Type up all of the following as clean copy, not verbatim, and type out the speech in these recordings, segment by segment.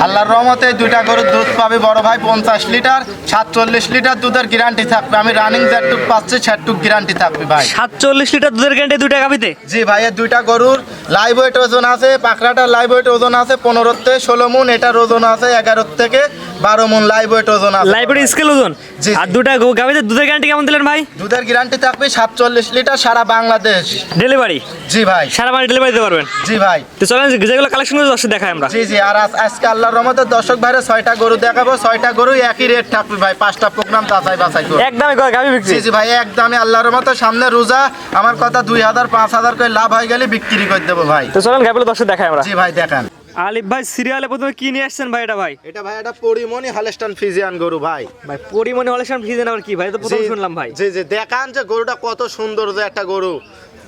আল্লাহর রহমতে দুইটা গরুর দুধ পাবে বড় ভাই 50 লিটার 47 লিটার দুধের গ্যারান্টি থাকবে। আমি রানিং যেটুক পাচ্ছি সেটুক গ্যারান্টি থাকবে ভাই। 47 লিটার দুধের গ্যারান্টি দুইটা গাভিতে? জি ভাই, এর দুইটা গরুর লাইভ ওয়েট ওজন আছে। পাকড়াটার লাইভ ওয়েট ওজন আছে 15 থেকে 16 মণ, এটার ওজন আছে 11 থেকে 12 মণ লাইভ ওয়েট ওজন আছে। লাইভ ওয়েট স্কেল ওজন। জি। আর দুইটা গাভিতে দুধের গ্যারান্টি কেমন দিলেন ভাই? দুধের গ্যারান্টি থাকবে 47 লিটার সারা বাংলাদেশ ডেলিভারি? জি ভাই। সারা বাড়ি ডেলিভারি দিতে পারবেন? জি ভাই। তো চলেন যেগুলো কালেকশন করে দর্শক দেখাই আমরা। জি জি। আর আজকে আল্লাহর রহমতে দর্শক ভাইরে 6টা গরু দেখাবো। 6টা গরু একই রেট থাকবে ভাই। 5টা প্রোগ্রাম যাচাই বাছাই করে একদমই গাভি বিক্রি? জি জি ভাই, একদমই আল্লাহর রহমতে। সামনে রোজা, আমার কথা 2000 5000 করে লাভ হয়ে গেলে বিক্রি করে দেবো ভাই। তো চলেন গাভিগুলো দর্শক দেখাই আমরা। জি ভাই দেখান। আলিফ ভাই সিরিয়ালে প্রথমে কি নিয়ে আসছেন ভাই এটা ভাই? এটা ভাই এটা পরিমণি হলস্টাইন ফ্রিজিয়ান গরু ভাই। ভাই পরিমাণে হলেশন ফিজেন আবার কি ভাই? তো প্রথম জি, শুনলাম ভাই। জি জি। দেখান যে গরুটা কত সুন্দর যে একটা গরু,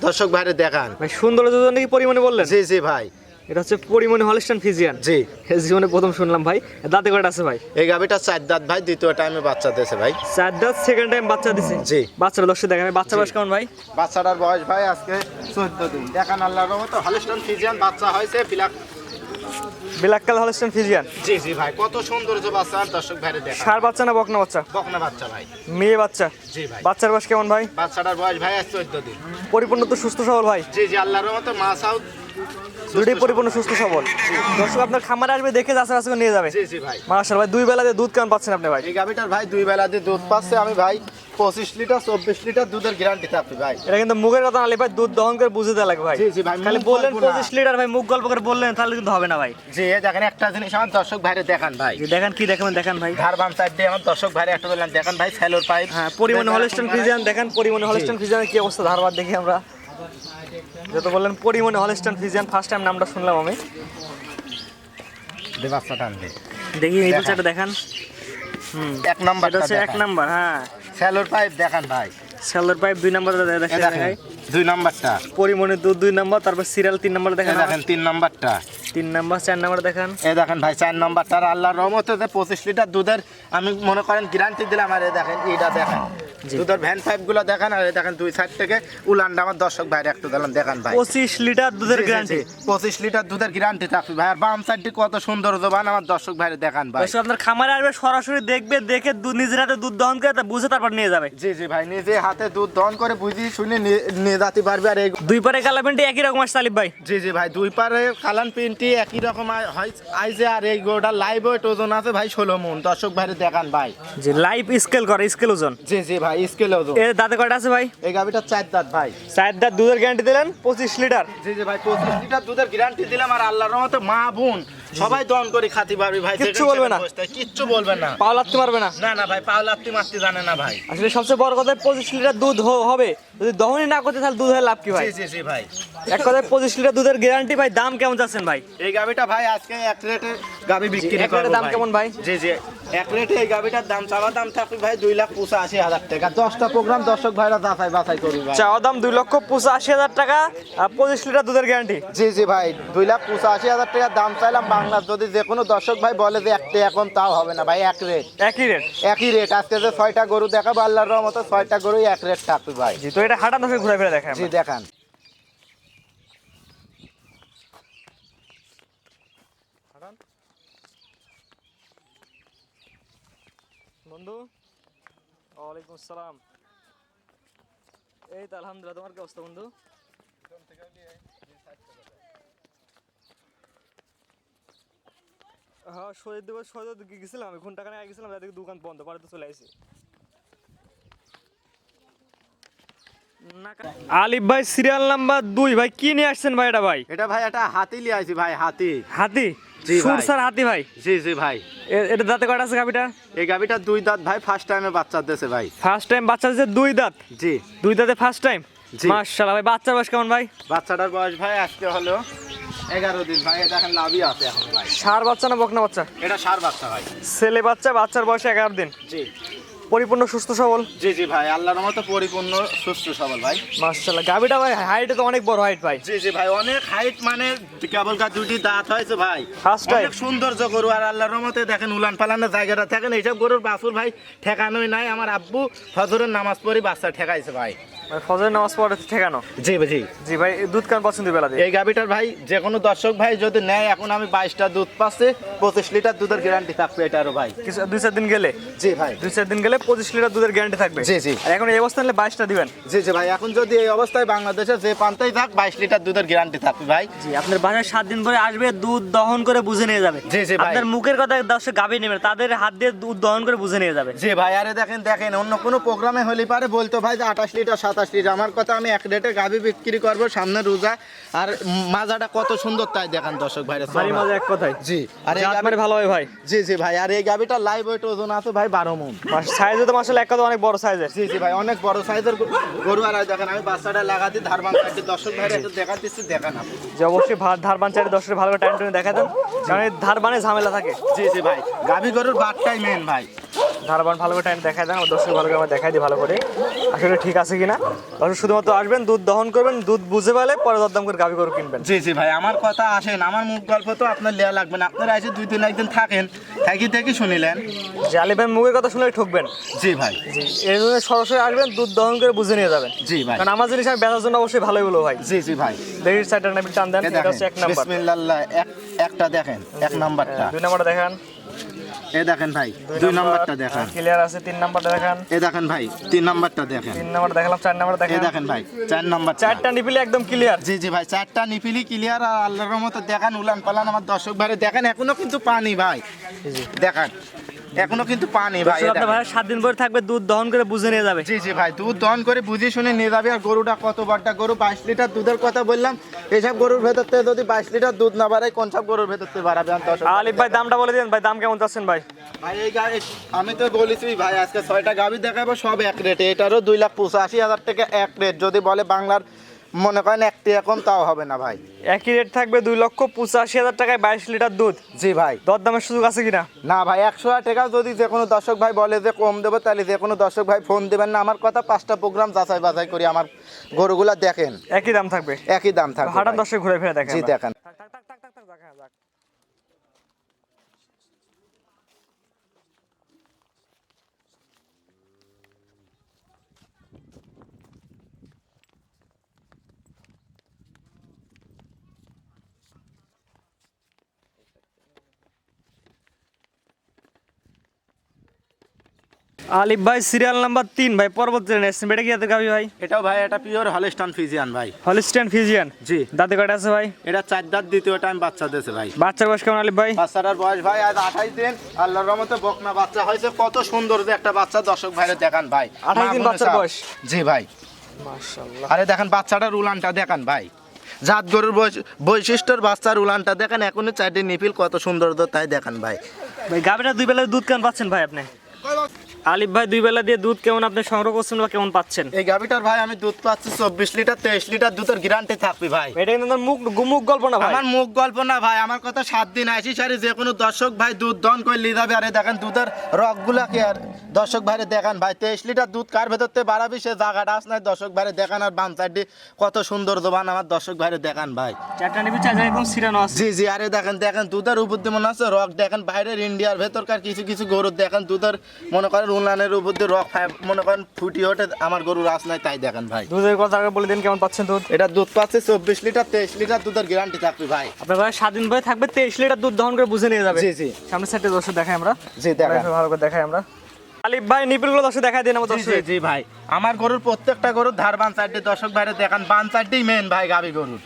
দর্শক ভাইরে দেখান। ভাই সৌন্দর্যের জন্য কি পরিমাণে বললেন? জি জি ভাই। এটা হচ্ছে পরিমাণে হলেশন ফিজিয়ান। জি। জীবনে প্রথম শুনলাম ভাই। দাঁতে কয়টা আছে ভাই? এই গাভিটা 4 দাঁত ভাই, দ্বিতীয় টাইমে বাচ্চা দিয়েছে ভাই। 4 দাঁত, সেকেন্ড টাইম বাচ্চা দিছে? জি। বাচ্চাটা দর্শক দেখা ভাই। বাচ্চা বয়স কেমন ভাই? বাচ্চাটার বয়স ভাই আজকে 14 দিন। দেখান আল্লাহর রহমতে হলস্টাইন ফ্রিজিয়ান বাচ্চা হয়েছে। Black colour Holstein Friesian. জি জি ভাই, কত সুন্দর যে বাচ্চা, দর্শক ভাইরে দেখান। ষাঁড় বাচ্চা না বকনা বাচ্চা? বকনা বাচ্চা ভাই। মেয়ে বাচ্চা? জি ভাই। বাচ্চার বয়স কেমন ভাই? বাচ্চাটার বয়স ভাই আজ 14 দিন। পরিপূর্ণ তো সুস্থ সবল ভাই? জি জি, আল্লাহর রহমতে মাছাও দুটোই পরিপূর্ণ সুস্থ সবল। দর্শক আপনার খামারে আসবে, দেখে যাচাই বাছাই করে নিয়ে যাবে। জি জি ভাই। মাশাআল্লাহ ভাই। দুই বেলা দিয়ে দুধ কেমন পাচ্ছেন আপনি ভাই? এই গাভিটার ভাই দুই বেলা দিয়ে দুধ পাচ্ছে আমি ভাই 25 লিটার 24 লিটার দুধের গ্যারান্টি থাকবে ভাই। এটা কিন্তু মুখের কথা না ভাই, দুধ দহন করে বুঝে দেওয়া লাগে ভাই। জি জি ভাই, খালি মুখ বললেন গল্প না। 25 লিটার ভাই, মুখ গল্প করে বললেন তাহলে কিন্তু হবে না ভাই। জি, এই দেখেন একটা জিনিস আমার দর্শক ভাইরে দেখান ভাই। জি, দেখেন কি দেখেন, দেখেন ভাই। ধার বাম সাইড দিয়ে আমার দর্শক ভাইরে একটা বললাম দেখান ভাই, সেলোর পাইপ। হ্যাঁ, পরিমাণে হলস্টাইন ফ্রিজিয়ান দেখেন। পরিমাণে হলস্টাইন ফ্রিজিয়ানের কি অবস্থা ধারবার দেখি আমরা। যত বললেন পরিমাণে হলস্টাইন ফ্রিজিয়ান, ফার্স্ট টাইম নামটা শুনলাম আমি। দে বাচ্চাটা আনবে। দেখি এই বাচ্চাটা দেখান। এক নাম্বারটা এটা হচ্ছে এক দেখান। নাম্বার। হ্যাঁ, সেলোর পাইপ দেখান ভাই। সেলর পাইপ 2 নাম্বার এই দেখেন। দেখেন দুই নাম্বারটা। পরিমাণে দুধ 2 নাম্বার, তারপর সিরিয়াল 3 নাম্বার এই দেখেন। দেখেন 3 নাম্বারটা। 3 নাম্বার, 4 নাম্বার দেখেন। এই দেখেন ভাই 4 নাম্বারটা। আল্লাহর রহমতে 25 লিটার দুধের আমি মনে করেন গ্যারান্টি দিলাম। আর এই দেখেন এইটা দেখেন দুধের ভ্যান পাইপ গুলো দেখেন। আর এই দেখেন দুই সাইড থেকে উলানটা আমার দর্শক ভাইরে একটু দিলাম দেখান ভাই। 25 লিটার দুধের গ্যারান্টি। 25 লিটার দুধের গ্যারান্টি থাকবে ভাই। আর বাম সাইডটি কত সুন্দর জবান আমার দর্শক ভাইরে দেখান ভাই। দর্শক আপনার খামারে আসবে, সরাসরি দেখবে, দেখে দুধ নিজের হাতে দুধ দহন করে বুঝে তারপর নিয়ে যাবে। জি জি ভাই, নিজে হাতে দুধ দহন করে বুঝি শুনে নিয়ে যেতে পারবে। আর এই দুই পারে কালামেন্টি একই রকম আসছে আলিফ ভাই? জি জি ভাই, দুই পারে কালান পিনটি একই রকম আইছে। আর এই গোটা লাইভ ওয়েট ওজন আছে ভাই 16 মণ। দর্শক ভাইরে দেখান ভাই। জি, লাইভ স্কেল করে, স্কেল ওজন। জি জি ভাই, স্কেল ওজন। এর দাঁতে কয়টা আছে ভাই? এই গাভিটা 4 দাঁত ভাই। 4 দাঁত, দুধের গ্যারান্টি দিলেন 25 লিটার। জি জি ভাই, 25 লিটার দুধের গ্যারান্টি দিলাম। আর আল্লাহর রহমতে মা বোন সবাই দহন করে খাতি পারবে ভাই। কিচ্ছু বলবে না? কিচ্ছু বলবে না। পাও লাগতে পারবে না? না না ভাই, পাও লাত্তি মারতে জানে না ভাই। আসলে সবচেয়ে বড় কথা 25 লিটার দুধ হবে। যদি দহনই না করতে তাহলে দুধের লাভ কি ভাই? জি জি জি ভাই। এক কথায় 25 লিটার দুধের গ্যারান্টি ভাই। দাম কেমন যাচ্ছেন ভাই? এই গাভিটা ভাই আজকে এক রেটে গাভি বিক্রি এক করব রেটে দাম ভাই। কেমন ভাই? জি জি, এক রেটে এই গাভিটার দাম চাওয়া দাম থাকবে ভাই 2,85,000 টাকা। 10টা প্রোগ্রাম দর্শক ভাইরা যাচাই বাছাই করবে ভাই। চাওয়া দাম 2,85,000 টাকা আর 25 লিটার দুধের গ্যারান্টি। জি জি ভাই, 2,85,000 টাকা দাম চাইলাম বাংলা। যদি যে কোনো দর্শক ভাই বলে যে একটা এখন, তাও হবে না ভাই। এক রেট, একই রেট। একই রেট। আজকে যে 6টা গরু দেখাবো আল্লাহর রহমতে 6টা গরুই এক রেট থাকবে ভাই। জি, তো এটা হাঁটান দশে ঘুরে ফিরে দেখায় জি দেখান। বন্ধু, ওয়ালাইকুম আসসালাম। এই তো আলহামদুলিল্লাহ। তোমার কি অবস্থা বন্ধু? হ্যাঁ, শহীদ দিবস গেছিলাম আমি। ঘন্টা খানেক আগে গেছিলাম, তাদের দোকান বন্ধ, পরে তো চলে আসি। আলিফ ভাই সিরিয়াল নাম্বার 2 ভাই, কি নিয়ে আসছেন ভাই এটা ভাই? এটা ভাই একটা হাতি লিয়ে আইছি ভাই। হাতি। হাতি? জি ভাই। সুরসার হাতি ভাই? জি জি ভাই। এটা দাঁতে কয়টা আছে গাভিটা? এই গাভিটা 2 দাঁত ভাই। ফার্স্ট টাইমে বাচ্চা দিয়েছে ভাই। ফার্স্ট টাইম বাচ্চা দিয়েছে 2 দাঁত? জি। 2 দাঁতে ফার্স্ট টাইম? জি। মাশাআল্লাহ ভাই। বাচ্চার বয়স কেমন ভাই? বাচ্চাটার বয়স ভাই আজকে হলো 11 দিন ভাই। দেখেন লাভই আছে এখন ভাই। ষাঁড় বাচ্চা না বকনা বাচ্চা? এটা ষাঁড় বাচ্চা ভাই। ছেলে বাচ্চা, বাচ্চার বয়স 11 দিন। জি পরিপূর্ণ সুস্থ সবল? জি জি ভাই, আল্লাহর মতো পরিপূর্ণ সুস্থ সবল ভাই। মাশাআল্লাহ। গাভিটা ভাই হাইটে তো অনেক বড় হাইট ভাই। জি জি ভাই, অনেক হাইট। মানে কেবল দুটি দাঁত হয়েছে ভাই। First time? অনেক সৌন্দর্য গরু। আর আল্লাহর রহমতে দেখেন উলান পালানের জায়গাটা থাকেন। এইসব গরুর বাছুর ভাই ঠেকানোই নাই। আমার আব্বু ফজরের নামাজ পড়ি বাচ্চা ঠেকাইছে ভাই। ফজরের নামাজ পড়ে ঠেকানো। জি জি জি ভাই, দুধ কেমন পাচ্ছেন দুই বেলা দিয়ে? এই গাভিটার ভাই যে কোনো দর্শক ভাই যদি নেয়, এখন আমি 22টা দুধ পাচ্ছে, 25 লিটার দুধের গ্যারান্টি থাকবে এটারও ভাই। কিছু 2-4 দিন গেলে? জি ভাই, 2-4 দিন গেলে 25 লিটার দুধের গ্যারান্টি থাকবে। জি জি। আর এখন এই অবস্থা নিলে 22টা দিবেন? জি জি ভাই, এখন যদি এই অবস্থায় বাংলাদেশে যে প্রান্তেই থাক 22 লিটার দুধের গ্যারান্টি থাকবে ভাই। জি, আপনার বাসায় 7 দিন পরে আসবে, দুধ দহন করে বুঝে নিয়ে যাবে। জি জি ভাই। আপনার মুখের কথা দর্শক গাভী নেবে, তাদের হাত দিয়ে দুধ দহন করে বুঝে নিয়ে যাবে। জি ভাই, আরে দেখেন দেখেন, অন্য কোনো প্রোগ্রামে হলে পারে বলতো ভাই যে 28 লিটার 27 লিটার, আমার কথা আমি এক রেটে গাভী বিক্রি করবো সামনে রোজা, আর মাজাটা কত সুন্দর তাই দেখেন দর্শক ভাইরা। ভারী মজা এক কথায়। জি, আর এই জাত মানে ভালো হয় ভাই। জি জি ভাই, আর এই গাভীটা লাইভ ওয়েট ওজন আছে ভাই 12 মণ। সাইজে তো মাশাআল্লাহ এক কথা অনেক বড় সাইজের। জি জি ভাই, অনেক বড় সাইজের গরু। আর দেখেন আমি বাচ্চাটা লাগাতে ধারবান কাটি, দর্শক ভাইরা একটু দেখাচ্ছি, দেখেন আপনি। যে অবশ্যই ধারবান চাইলে দর্শকের ভালো করে টাইম টেনে দেখা দেন, কারণ এই ধারবানে ঝামেলা থাকে। জি জি ভাই, গাভী গরুর বাটটাই মেন ভাই। ধারবান ভালো করে টাইম দেখা দেন, দর্শক ভালো করে আমরা দেখাই দিই ভালো করে আসলে ঠিক আছে কিনা। দর্শক শুধুমাত্র আসবেন, দুধ দহন করবেন, দুধ বুঝে পেলে পরে দরদাম করে গাভী গরু কিনবেন। জি জি ভাই, আমার কথা আসেন, আমার মুখ গল্প তো আপনার লেয়া লাগবে না, আপনারা এসে 2-3 একদিন থাকেন, থাকি থেকে শুনিলেন। যে আলী ভাই মুখের কথা শুনলে ঠকবেন। জি ভাই, জি, এই জন্য সরাসরি আসবেন, দুধ দহন করে বুঝে নিয়ে যাবেন। জি ভাই, কারণ আমার জিনিস আমি বেচার জন্য অবশ্যই ভালোই বলো ভাই। জি জি ভাই। দেখি সাইডটা নাবি টান দেন, এটা হচ্ছে 1 নাম্বার। বিসমিল্লাহ, একটা দেখেন 1 নাম্বারটা, 2 নাম্বারটা দেখান। এই দেখেন ভাই 2 নাম্বারটা দেখেন, ক্লিয়ার আছে। 3 নাম্বারটা দেখান। এই দেখেন ভাই 3 নাম্বারটা দেখেন, 3 নাম্বার দেখালাম, 4 নাম্বার এই দেখান। দেখেন ভাই 4 নাম্বার, চারটা নিপিলে একদম ক্লিয়ার। জি জি ভাই, 4টা নিপিলি ক্লিয়ার। আর আল্লাহর রহমতে দেখেন উলান পালান আমার দর্শক ভাই দেখেন, এখনো কিন্তু পানি ভাই, দেখেন এখনো কিন্তু পানি ভাই। দর্শক আপনার বাসায় 7 দিন পরে থাকবে, দুধ দহন করে বুঝে নিয়ে যাবে। জি জি ভাই, দুধ দহন করে বুঝে শুনে নিয়ে যাবে। আর গরুটা কত বড়টা গরু, 22 লিটার দুধের কথা বললাম, এইসব গরুর ভেতর থেকে যদি 22 লিটার দুধ না বাড়ায়, কোন সব গরুর ভেতর থেকে বাড়াবে? আলিফ ভাই দামটা বলে দিন ভাই, দাম কেমন চাচ্ছেন ভাই? ভাই এই আমি তো বলেছি ভাই, আজকে 6টা গাভী দেখাবো, সব এক রেটে। এটারও 2,85,000 টাকা এক রেট। যদি বলে বাংলার মনে করেন 1 টাকা কম, তাও হবে না ভাই। একই রেট থাকবে, 2,85,000 টাকায় 22 লিটার দুধ। জি ভাই, দরদামের সুযোগ আছে কিনা? না ভাই, 100 টাকা যদি যে কোনো দর্শক ভাই বলে যে কম দেবো, তাহলে যে কোনো দর্শক ভাই ফোন দেবেন না। আমার কথা 5টা প্রোগ্রাম যাচাই বাছাই করি, আমার গরুগুলা দেখেন একই দাম থাকবে, একই দাম থাকবে হাটান ভাই। দর্শক ঘুরে ফিরে দেখেন। জি দেখেন। আলিফ ভাই সিরিয়াল নাম্বার 3 ভাই, পর্বত ট্রেন এসেছেন, এটা কি জাতের গাভী ভাই? এটাও ভাই এটা পিওর হলস্টাইন ফ্রিজিয়ান ভাই। Holstein Friesian. জি, দাঁতে কয়টা আছে ভাই? এটা 4 দাঁত, দ্বিতীয় টাইম বাচ্চা দিয়েছে ভাই। বাচ্চার বয়স কেমন আলিফ ভাই? বাচ্চাটার বয়স ভাই আজ 28 দিন। আল্লাহর রহমতে বকনা বাচ্চা হয়েছে, কত সুন্দর যে একটা বাচ্চা, দর্শক ভাইরে দেখান ভাই। 28 দিন বাচ্চার বয়স? জি ভাই, মাশাআল্লাহ। আরে দেখেন বাচ্চাটার উলানটা দেখেন ভাই, জাত গরুর বৈশিষ্ট্যর বাচ্চার উলানটা দেখেন, এখনই 4টি নিপিল কত সুন্দর তাই দেখেন ভাই। ভাই গাভীটা 2 বেলা দুধ কেমন পাচ্ছেন ভাই আপনি? আলিফ ভাই 2 বেলা দিয়ে দুধ কেমন আপনি সংগ্রহ করছেন বা কেমন পাচ্ছেন? এই গাভিটার ভাই আমি দুধ পাচ্ছি 24 লিটার 23 লিটার দুধের গ্যারান্টি থাকবে ভাই। এটা কিন্তু মুখ মুখ গল্প না ভাই, আমার মুখ গল্প না ভাই, আমার কথা 7 দিন আসি সারি যে কোনো দর্শক ভাই দুধ দন করে নিয়ে যাবে। আরে দেখেন দুধের রকগুলা কি, আর দর্শক ভাইরে দেখান ভাই, 23 লিটার দুধ কার ভেতর থেকে বাড়াবি সে জায়গাটা আস নাই, দর্শক ভাইরে দেখান। আর বাম সাইডে কত সুন্দর জবান আমার দর্শক ভাইরে দেখান ভাই। 4টা নিবি, 4 একদম সিরানো আছে। জি জি, আরে দেখেন দেখেন দুধের উপর দিয়ে মনে হচ্ছে রক, দেখেন বাইরের ইন্ডিয়ার ভেতরকার কিছু কিছু গরুর দেখেন দুধের মনে করেন উলানের উপর দিয়ে রক মনে করেন ফুটি ওঠে, আমার গরুর আস নাই তাই দেখেন ভাই। দুধের কথা আগে বলে দিন, কেমন পাচ্ছেন দুধ? এটা দুধ পাচ্ছে 24 লিটার 23 লিটার দুধের গ্যারান্টি থাকবে ভাই। আপনার ভাই 7 দিন পরে থাকবে, 23 লিটার দুধ দহন করে বুঝে নিয়ে যাবে। জি জি, সামনে সাইডে দর্শক দেখাই আমরা। জি দেখেন। ভালো করে দেখাই আমরা। আলিফ ভাই নিপিলগুলো দর্শক দেখাই দিন আমাদের জি দর্শক। জি ভাই, আমার গরুর প্রত্যেকটা গরুর ধার বান সাইডে দর্শক ভাইরে দেখান, বান সাইডেই মেন ভাই গাবি গরুর।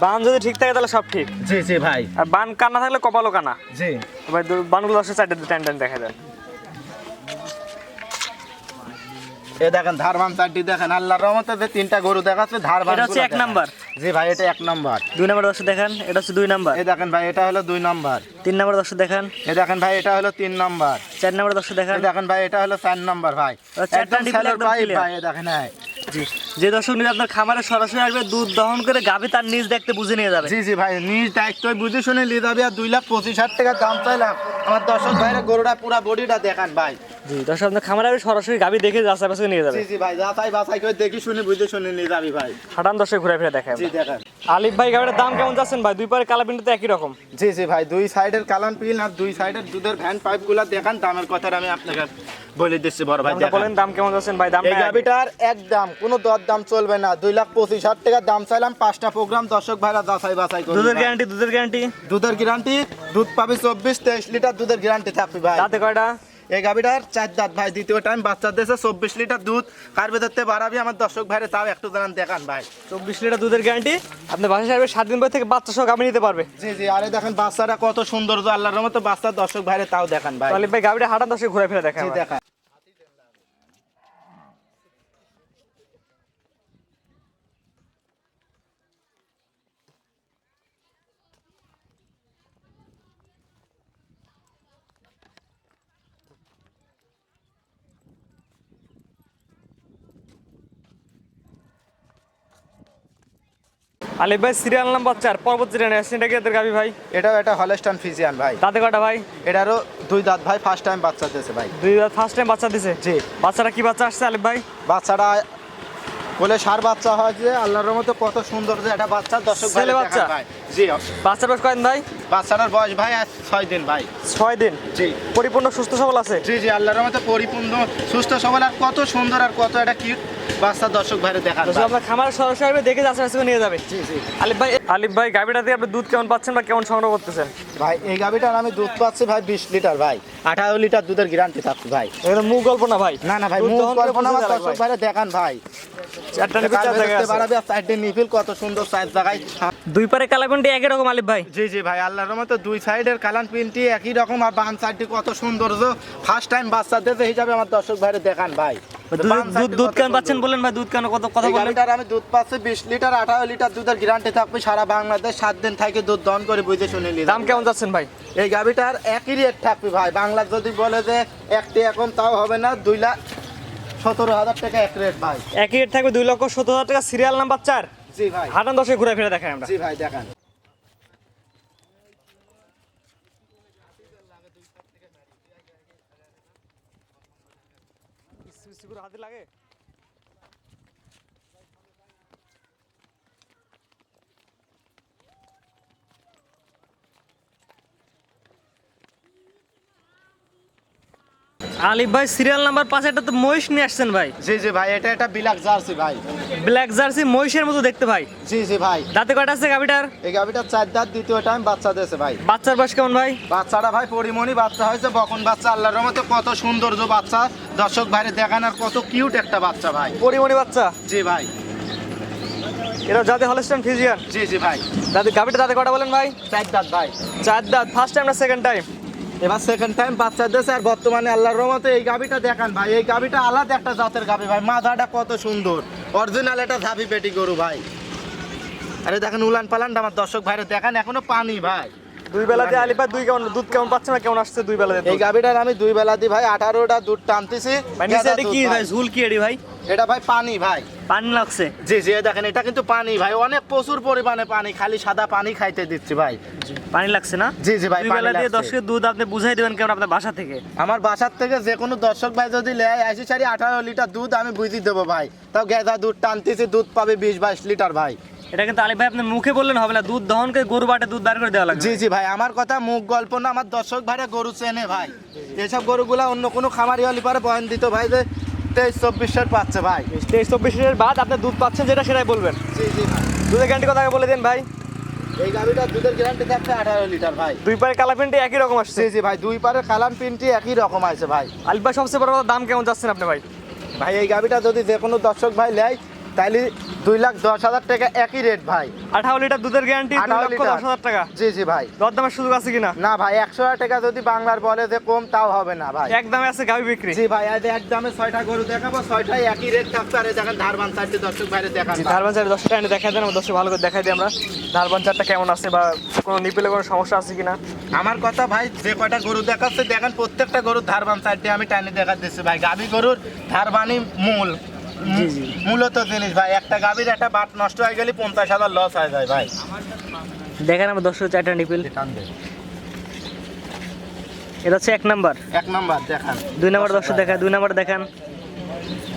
বান যদি ঠিক থাকে তাহলে সব ঠিক, জি জি ভাই, আর বান কানা থাকলে কপালও কানা। জি ভাই বানগুলো দর্শক সাইডে টাইম টাইম দেখা দেন। এ দেখেন ধারবান চারটি দেখেন, আল্লাহর রহমতে যে 3টা গরু দেখাচ্ছে ধারবান। এটা হচ্ছে 1 নাম্বার। জি ভাই, এটা 1 নাম্বার। 2 নাম্বার দর্শক দেখেন, এটা হচ্ছে 2 নাম্বার। এ দেখেন ভাই, এটা হলো 2 নাম্বার। 3 নাম্বার দর্শক দেখেন, এ দেখেন ভাই, এটা হলো 3 নাম্বার। 4 নাম্বার দর্শক দেখেন, এ দেখেন ভাই, এটা হলো 4 নাম্বার ভাই। চারটা একদম ডিপেল সেলর একদম পাইপ clear। ভাই, এ দেখেন। হ্যাঁ জি, যে দর্শক নিয়ে আপনার খামারে সরাসরি আসবে, দুধ দহন করে গাভী তার নিজ দেখতে বুঝে নিয়ে যাবে। জি জি ভাই, নিজ দায়িত্বই বুঝে শুনে নিয়ে যাবে। আর 2,25,000 টাকা দাম চাইলাম, আমার দর্শক ভাইরা গরুটা পুরা বডিটা দেখান ভাই। জি, দর্শক আপনার খামারে আসবে, সরাসরি গাভী দেখে যাচাই বাছাই নিয়ে যাবে। জি জি ভাই, যাচাই বাছাই করে দেখি শুনে বুঝে শুনে নিয়ে যাবি ভাই। হাঁটান দর্শক ঘুরে ফিরে দেখাই জি আমরা। দেখেন। আলিফ ভাই গাড়ির দাম কেমন যাচ্ছেন ভাই? দুই পারে কালা পিন্ডু তো একই রকম। জি জি ভাই, 2 সাইডের কালান পিল আর 2 সাইডের দুধের ভ্যান পাইপগুলো দেখান, দামের কথা আমি আপনাকে বলে দিচ্ছি বড় ভাই, দামটা দেখেন। বলেন দাম কেমন যাচ্ছেন ভাই? দাম এই গাবিটার একদম কোনো দর দাম চলবে না, 2,25,000 টাকা দাম চাইলাম। 5টা প্রোগ্রাম দর্শক ভাইরা যাচাই বাছাই করবে। দুধের গ্যারান্টি, দুধের গ্যারান্টি। দুধের গ্যারান্টি, দুধ পাবি 24-23 লিটার দুধের গ্যারান্টি থাকবে ভাই। দাঁতে কয়টা? এই গাবিটার 4 দাঁত ভাই, দ্বিতীয় টাইম বাচ্চা দিয়েছে, 24 লিটার দুধ। কার ভেতরতে বাড়াবি আমার দর্শক ভাইরে তাও একটু জানান দেখান ভাই। 24 লিটার দুধের গ্যারান্টি। আপনি বাসায় আসবে 7 দিন পর থেকে বাচ্চা সহ গাভী নিতে পারবে। জি জি, আরে দেখেন বাচ্চাটা কত সুন্দর, আল্লাহর রহমতে বাচ্চা দর্শক ভাইরে তাও দেখান ভাই। তাহলে ভাই গাভীটা হাঁটান দর্শক ঘুরে ফিরে দেখেন। জি দেখান। আলিফ ভাই সিরিয়াল নাম্বার 4 পরবর্তী জেনারেশন এটা কি এদের গাভী ভাই? এটাও একটা হলস্টাইন ফ্রিজিয়ান ভাই। দাঁতে কয়টা ভাই? এটারও 2 দাঁত ভাই, ফার্স্ট টাইম বাচ্চা দিয়েছে ভাই। 2 দাঁত ফার্স্ট টাইম বাচ্চা দিছে। জি। বাচ্চাটা কি বাচ্চা আসছে আলিফ ভাই? বাচ্চাটা বলে সার বাচ্চা হয় যে, আল্লাহর রহমতে কত সুন্দর যে একটা বাচ্চা দর্শক ছেলে ভাইরে বাচ্চা? দেখান ভাই। জি, বাচ্চার বয়স কয়দিন ভাই? বাচ্চাটার বয়স ভাই আজ 6 দিন ভাই। 6 দিন। জি পরিপূর্ণ সুস্থ সবল আছে। জি জি, আল্লাহর রহমতে পরিপূর্ণ সুস্থ সবল, আর কত সুন্দর আর কত একটা কিউট বাচ্চা দর্শক ভাইরে দেখান দর্শক ভাই। আপনার খামার সরাসরি আসবে, দেখে যাচ্ছে নিয়ে যাবে। জি জি আলিফ ভাই গাভীটা দিয়ে আপনি দুধ কেমন পাচ্ছেন বা কেমন সংগ্রহ করতেছেন? ভাই, এই গাভিটার আমি দুধ পাচ্ছি ভাই 20 লিটার ভাই, 18 লিটার দুধের গ্যারান্টি থাকছে ভাই। এটা মুখ গল্প না ভাই। না না ভাই, দুধ মুখ দহন করে গল্প না, বুঝে আমার যাবে দর্শক ভাই। ভাইরে দেখান ভাই। চারটা নিপিল চার জায়গায় আছে। বাড়াবি আর সাইডে নিপিল কত সুন্দর সাইজ জায়গায়। দুই পারে কালাকুন্ডি একই রকম আলিফ ভাই। জি জি ভাই, আল্লাহর রহমতে দুই সাইডের কালান প্রিন্টই একই রকম, আর বাম সাইডটি কত সুন্দর, ফার্স্ট টাইম বাচ্চা দিতে হিসাবে আমার দর্শক ভাইরে দেখান ভাই। বাম দুধ সাইডটি দুধ কত কেমন পাচ্ছেন সুন্দর। বলেন ভাই, দুধ কেন কত কথা এই বলেন? গাভিটার আমি দুধ পাচ্ছি 20 লিটার, 18 লিটার দুধের গ্যারান্টি থাকবে। সারা বাংলাদেশ 7 দিন থেকে দুধ দহন করে বুঝে শুনে নিয়ে দাম কেমন যাচ্ছেন ভাই? এই গাভিটার একই রেট থাকবে ভাই। বাংলা যদি বলে যে একটি এখন তাও হবে না, 2,17,000 টাকা এক রেট ভাই। একই রেট থাকবে 2,17,000 টাকা, সিরিয়াল নাম্বার 4। জি ভাই। হাঁটান দর্শক ঘুরে ফিরে দেখাই আমরা। জি ভাই দেখান। হাতে লাগে। আলিফ ভাই সিরিয়াল নাম্বার 5 এটা তো মহিষ নিয়ে আসছেন ভাই। জি জি ভাই, এটা একটা বিলাক জার্সি ভাই। ব্ল্যাক জার্সি মহিষের মতো দেখতে ভাই। জি জি ভাই, দাঁতে কয়টা আছে গাভিটার? এই গাভিটার 4 দাঁত, দ্বিতীয় টাইম বাচ্চা দিয়েছে ভাই। বাচ্চার বয়স কেমন ভাই? বাচ্চাটা ভাই পরিমণি বাচ্চা হয়েছে, বকন বাচ্চা। আল্লাহর রহমতে কত সৌন্দর্য বাচ্চা দর্শক ভাইরে দেখান, আর কত কিউট একটা বাচ্চা ভাই। পরিমণি বাচ্চা। জি ভাই। এটা যাতে হলস্টাইন ফ্রিজিয়ান। জি জি ভাই, দাঁতে গাভীটা দাঁতে কয়টা বলেন ভাই? 4 দাঁত ভাই। 4 দাঁত। ফার্স্ট টাইম না সেকেন্ড টাইম? এবার সেকেন্ড টাইম বাচ্চা দিয়েছে, আর বর্তমানে আল্লাহর রহমতে এই গাভিটা দেখান ভাই। এই গাভিটা আলাদা একটা জাতের গাভি ভাই, মাথাটা কত সুন্দর, অরিজিনাল একটা ঝাবি পেটি গরু ভাই। আরে দেখেন উলান পালানটা আমার দর্শক ভাইরে দেখান, এখনো পানি ভাই। দুই বেলাতে আলিফ ভাই দুধ কেমন পাচ্ছেন না কেমন আসছে দুই বেলাতে? এই গাভিটার আমি 2 বেলা দিই ভাই, 18টা দুধ টানতেছি। ভাই নিচে গেদা এটা দুধ কি ভাই। ভাই, ঝুল কি এডি ভাই? এটা ভাই পানি ভাই। পানি লাগছে। জি জি, এই দেখেন এটা কিন্তু পানি ভাই, অনেক প্রচুর পরিমাণে পানি, খালি সাদা পানি খাইতে দিচ্ছি ভাই। পানি লাগছে না? জি জি ভাই, দুই পানি বেলা দিয়ে লাগছে। দর্শকের দুধ আপনি বুঝাই দেবেন কেমন আপনার বাসা থেকে। আমার বাসার থেকে যে কোনো দর্শক ভাই যদি লেয় আসি, 18 লিটার দুধ আমি বুঝিয়ে দেবো ভাই। তাও গেদা দুধ টানতেছি, দুধ পাবে 20-22 লিটার ভাই। এটা কিন্তু আলিফ ভাই আপনি মুখে বললেন হবে না, দুধ দহন করে গরু বাটে দুধ বার করে দেওয়া লাগবে। জি জি ভাই, আমার কথা মুখ গল্প না, আমার দর্শক ভাইরা গরু চেনে ভাই। এসব গরুগুলা অন্য কোনো খামারি হলে পারে বয়ান দিত ভাই যে 23-24 পাচ্ছে ভাই। 23-24 এর বাদ আপনি দুধ পাচ্ছেন যেটা সেটাই বলবেন। জি জি ভাই, দুধের গ্যারান্টি কথা বলে দেন ভাই। এই গাভিটার দুধের গ্যারান্টি থাকছে 18 লিটার ভাই। দুই পারে কালাপিনটি একই রকম আসছে। জি জি ভাই, দুই পারের কালান পিনটি একই রকম আছে ভাই। আলিফ ভাই সবচেয়ে বড় কথা দাম কেমন যাচ্ছেন আপনি ভাই? ভাই এই গাভিটা যদি যে কোনো দর্শক ভাই নেয়, তাইলে 2,10,000 টাকা একই রেট ভাই। 18 লিটার দুধের গ্যারান্টি 2,10,000 টাকা। জি জি ভাই। দরদামের সুযোগ আছে কিনা? না ভাই, 100 টাকা যদি বাংলার বলে যে কম, তাও হবে না ভাই। একদমে আছে গাভী বিক্রি। জি ভাই, আজ একদমে 6টা গরু দেখাবো, 6টাই একই রেট থাকছে। আর এই দেখেন ধারবান 4টি দর্শক ভাইরে দেখান ভাই। ধারবান চার 10 টাকা দেখাই দেন, আমরা 10 ভালো করে দেখাই দিই আমরা ধারবান চারটা কেমন আছে বা কোনো নিপেলে কোনো সমস্যা আছে কিনা। আমার কথা ভাই, যে কয়টা গরু দেখাচ্ছে দেখেন, প্রত্যেকটা গরুর ধারবান 4টি আমি টানি দেখা দিচ্ছি ভাই। গাভী গরুর ধারবানি মূলত জিনিস ভাই। একটা গাভীর একটা বাট নষ্ট হয়ে গেলে 50,000 লস হয়ে যায় ভাই। দেখেন আমার দর্শক 4টা নিপিল। এটা হচ্ছে 1 নাম্বার। 1 নাম্বার দেখান। 2 নাম্বার দর্শক দেখায়, 2 নাম্বার দেখান।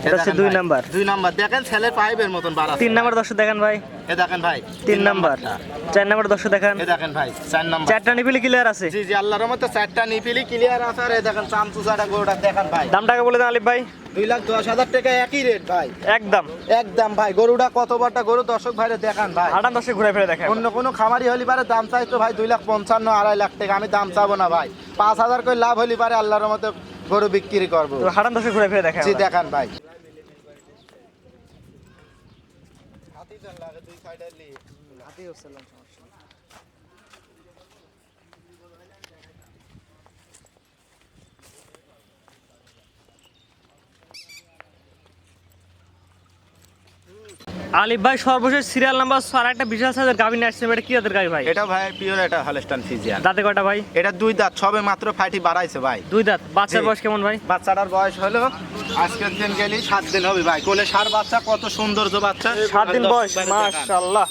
এটা হচ্ছে 2 নাম্বার। 2 নাম্বার দেখেন, ছেলে পাইপের মতন বাড়া। 3 নাম্বার দর্শক দেখান ভাই। এ দেখেন ভাই 3 নাম্বার 4 নাম্বার দর্শক দেখান এ দেখেন ভাই 4 নাম্বার চারটা নিপিলি ক্লিয়ার আছে জি জি আল্লাহর রহমতে 4টা নিপিলি ক্লিয়ার আছে আর এই দেখেন চামচুসাটা গরুটা দেখেন ভাই দামটাকে বলে দেন আলিফ ভাই 2,10,000 টাকা একই রেট ভাই একদম একদম ভাই গরুটা কত বড়টা গরু দর্শক ভাইরে দেখান ভাই হাঁটান দর্শক ঘুরে ফিরে দেখেন অন্য কোনো খামারি হলি পারে দাম চাইতো ভাই 2,55,000 2.5 টাকা আমি দাম চাবো না ভাই 5,000 করে লাভ হলি পারে আল্লাহর রহমতে গরু বিক্রি করবো তো হাঁটান দর্শক ঘুরে ফিরে দেখেন জি দেখান ভাই আলিফ ভাই সর্বশেষ সিরিয়াল নাম্বার 6 একটা বিশাল সাইজের গাভী নিয়ে আসছে এটা কি জাতের গাভী ভাই এটা ভাই পিওর এটা হলস্টাইন ফ্রিজিয়ান দাঁতে কয়টা ভাই এটা 2 দাঁত সবে মাত্র ফাইটি বাড়াইছে ভাই 2 দাঁত বাচ্চার জি। বয়স কেমন ভাই বাচ্চাটার বয়স হলো আজকের দিন গেলি 7 দিন হবে ভাই কোলে সার বাচ্চা কত সুন্দর যে বাচ্চা 7 দিন বয়স মাশাআল্লাহ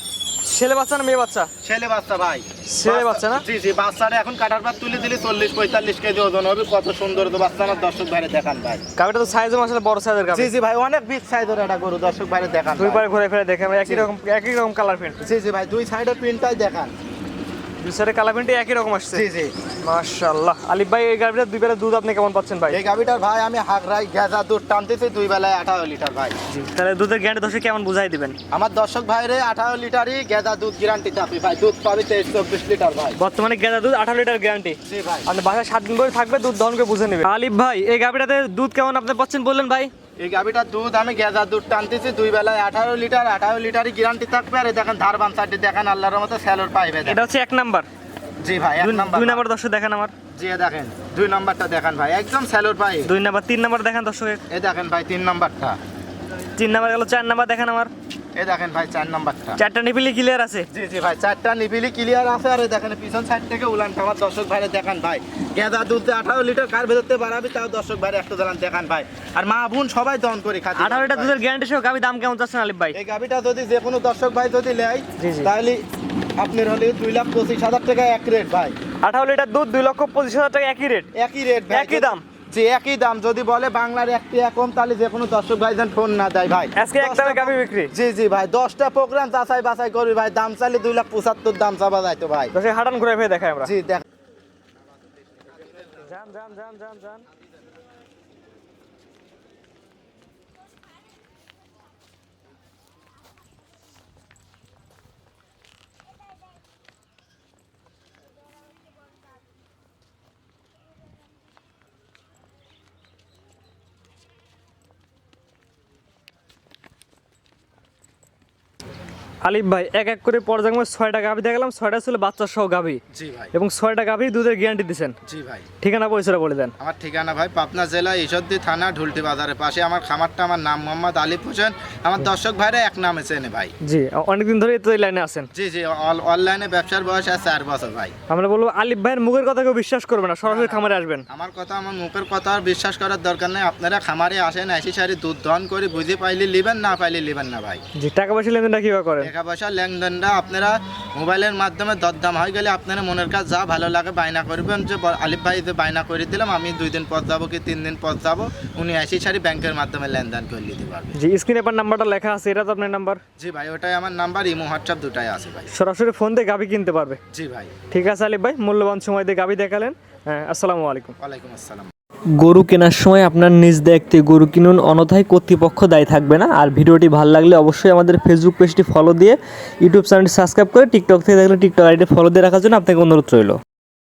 ছেলে বাচ্চা না মেয়ে বাচ্চা ছেলে বাচ্চা ভাই ছেলে বাচ্চা না জি জি বাচ্চাটা এখন কাটার পর তুলে দিলে 40-45 কেজি ওজন হবে কত সুন্দর যে বাচ্চা আমার দর্শক ভাইরে দেখান ভাই গাভীটা তো সাইজে মাশাআল্লাহ বড় সাইজের গাভী জি জি ভাই অনেক বিগ সাইজের এটা গরু দর্শক ভাইরে দেখান দুই ভাই। পারে ঘুরে ফিরে দেখে ভাই একই রকম কালার প্রিন্ট জি জি ভাই দুই সাইডের প্রিন্টটাই দেখান দুই সাইডে কালার প্রিন্ট একই রকম আসছে জি জি মাশাআল্লাহ আলিফ ভাই এই গাভীটা দুই বেলা দুধ আপনি কেমন পাচ্ছেন ভাই এই গাভিটার ভাই আমি হাগরাই গেজা দুধ টানতেছি 2 বেলায় 18 লিটার ভাই জি তাহলে দুধের গ্যারান্টি দর্শক কেমন বুঝাই দিবেন আমার দর্শক ভাইরে 18 লিটারই গেজা দুধ গ্যারান্টি চাপি ভাই দুধ পাবে 23-24 লিটার ভাই বর্তমানে গেজা দুধ 18 লিটার গ্যারান্টি জি ভাই আপনি বাসায় 7 দিন পরে থাকবে দুধ দহন করে বুঝে নেবেন আলিফ ভাই এই গাভীটাতে দুধ কেমন আপনি পাচ্ছেন বললেন ভাই এই গাভিটার দুধ আমি গেজা দুধ টানতেছি 2 বেলায় 18 লিটারই গ্যারান্টি থাকবে আর এই দেখেন ধারবান সাইডে দেখেন আল্লাহর রহমতে সেলর পাইবে এটা হচ্ছে 1 নাম্বার জি ভাই 1 নাম্বার 2 নাম্বার দর্শক দেখেন আমার জি দেখেন 2 নাম্বারটা দেখেন ভাই একদম সেলর পাই 2 নাম্বার 3 নাম্বার দেখেন দর্শক এই দেখেন ভাই 3 নাম্বারটা 3 নাম্বার গেল 4 নাম্বার দেখেন আমার এই দেখেন ভাই 4 নাম্বারটা চারটা নিপিলি ক্লিয়ার আছে জি জি ভাই 4টা নিবিলি ক্লিয়ার আছে আর এই দেখেন পিছন সাইড থেকে উলানটা আমার দর্শক ভাইরে দেখান ভাই গেদা দুধ 18 লিটার কার ভেতরতে বাড়াবি তাও দর্শক ভাইরে একটা দালান দেখান ভাই আর মা বোন সবাই দহন করে খাচ্ছে 18 লিটার দুধের গ্যারান্টি সহ গাভী দাম কেমন চাচ্ছেন আলিফ ভাই এই গাভিটা যদি যে কোনো দর্শক ভাই যদি নেয় জি, জি। তাহলে আপনার হলে 2,25,000 টাকা এক রেট ভাই 18 লিটার দুধ 2,25,000 টাকা একই রেট একই রেট ভাই একই দাম জি একই দাম যদি বলে বাংলার একটি কম তাহলে যে কোনো দর্শক ভাই যেন ফোন না দেয় ভাই আজকে এক দামে গাভী বিক্রি জি জি ভাই 10টা প্রোগ্রাম যাচাই বাছাই করবি ভাই দাম চাইলে 2,75,000 দাম চাবা যাইতো ভাই দর্শক হাঁটান ঘুরে ফিরে দেখাই আমরা জি দেখ যান আলিফ ভাই এক এক করে পর্যায়ক্রমে 6টা গাভী দেখালাম 6টা ছিল বাচ্চা সহ গাভী জি ভাই এবং 6টা গাভীর দুধের গ্যারান্টি দিচ্ছেন জি ভাই ঠিকানা পরিচয় বলে দেন আমার ঠিকানা ভাই পাবনা জেলা ঈশ্বরদী থানা ঢুলটি বাজারের পাশে আমার খামারটা আমার নাম মোহাম্মদ আলিফ হোসেন আমার দর্শক ভাইরা এক নামে চেনে ভাই জি অনেকদিন ধরে তো এই লাইনে আছেন জি জি অনলাইনে ব্যবসার বয়স আছে 4 বছর ভাই আমরা বলবো আলিফ ভাইয়ের মুখের কথা কেউ বিশ্বাস করবে না সরাসরি খামারে আসবেন আমার কথা আমার মুখের কথা আর বিশ্বাস করার দরকার নেই আপনারা খামারে আসেন এসে সারি দুধ দহন করে বুঝে পাইলে লিবেন না পাইলে লিবেন না ভাই জি টাকা পয়সা লেনদেনটা কিভাবে করেন টাকা পয়সা লেনদেনটা আপনারা মোবাইলের মাধ্যমে দরদাম হয়ে গেলে আপনারা মনের কাজ যা ভালো লাগে বায়না করবেন যে আলিফ ভাই যে বায়না করে দিলাম আমি 2 দিন পর যাবো কি 3 দিন পর যাবো উনি এসে সারি ব্যাংকের মাধ্যমে লেনদেন করে নিতে পারবে জি স্ক্রিনে আপনার নাম্বারটা লেখা আছে এটা তো আপনার নাম্বার জি ভাই ওটাই আমার নাম্বার ইমো হোয়াটসঅ্যাপ দুটাই আছে ভাই সরাসরি ফোন দিয়ে গাভী কিনতে পারবে জি ভাই ঠিক আছে আলিফ ভাই মূল্যবান সময় দিয়ে গাভী দেখালেন হ্যাঁ আসসালামু আলাইকুম ওয়ালাইকুম আসসালাম গরু কেনার সময় আপনার নিজ দায়িত্বে গরু কিনুন অন্যথায় কর্তৃপক্ষ দায়ী থাকবে না আর ভিডিওটি ভালো লাগলে অবশ্যই আমাদের ফেসবুক পেজটি ফলো দিয়ে ইউটিউব চ্যানেলটি সাবস্ক্রাইব করে টিকটক থেকে দেখলে টিকটক আইডি ফলো দিয়ে রাখার জন্য আপনাকে অনুরোধ রইল